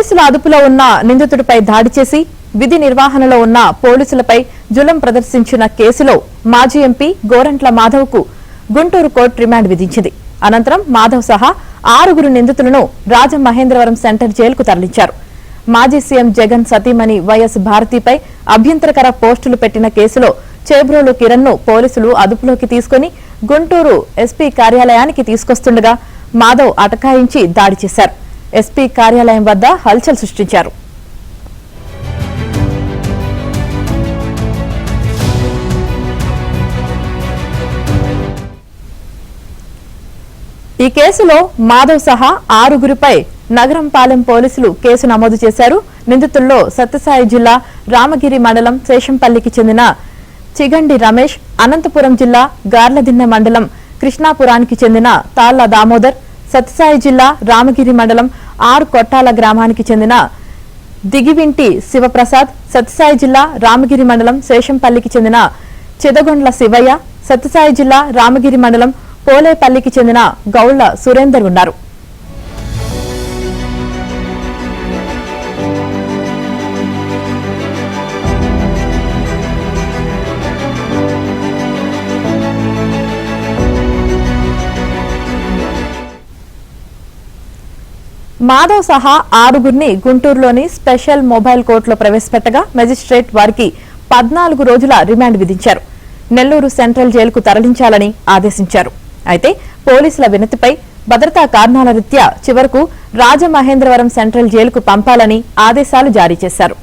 పోలీసుల అదుపులో ఉన్న నిందితుడిపై దాడి చేసి విధి నిర్వహణలో ఉన్న పోలీసులపై జులం ప్రదర్శించిన కేసులో మాజీ ఎంపీ గోరంట్ల మాధవ్కు గుంటూరు కోర్టు రిమాండ్ విధించింది. అనంతరం మాధవ్ సహా 6 నిందితులను రాజమహేంద్రవరం సెంటర్ జైలుకు తరలించారు. మాజీ సీఎం జగన్ సతీమణి వైఎస్ భారతిపై అభ్యంతరకర పోస్టులు పెట్టిన కేసులో చేబ్రోలు కిరణ్ ను పోలీసులు అదుపులోకి తీసుకుని గుంటూరు ఎస్పీ కార్యాలయానికి తీసుకొస్తుండగా మాధవ్ అటకాయించి దాడి చేశారు. ఎస్పీ కార్యాలయం వద్ద హల్చల్ సృష్టించారు. ఈ కేసులో మాధవ్ సహా 6 నగరంపాలెం పోలీసులు కేసు నమోదు చేశారు. నిందితుల్లో సత్యసాయి జిల్లా రామగిరి మండలం శేషంపల్లికి చెందిన చిగండి రమేష్, అనంతపురం జిల్లా గార్లదిన్నె మండలం కృష్ణాపురానికి చెందిన తాళ్ల దామోదర్, సత్యసాయి జిల్లా రామగిరి మండలం కొట్టాల గ్రామానికి చెందిన దిగివింటి శివప్రసాద్, సత్యసాయి జిల్లా రామగిరి మండలం శేషంపల్లికి చెందిన చిదగొండ్ల శివయ్య, సత్యసాయి జిల్లా రామగిరి మండలం పోలేపల్లికి చెందిన గౌళ్ల సురేందర్ ఉన్నారు. మాధవ్ సహా 6 గుంటూరులోని స్పెషల్ మొబైల్ కోర్టులో ప్రవేశపెట్టగా మెజిస్ట్రేట్ వారికి 14 రోజుల రిమాండ్ విధించారు. నెల్లూరు సెంట్రల్ జైలుకు తరలించాలని ఆదేశించారు. అయితే పోలీసుల వినతిపై భద్రతా కారణాల రీత్యా చివరకు రాజమహేంద్రవరం సెంట్రల్ జైలుకు పంపాలని ఆదేశాలు జారీ చేశారు.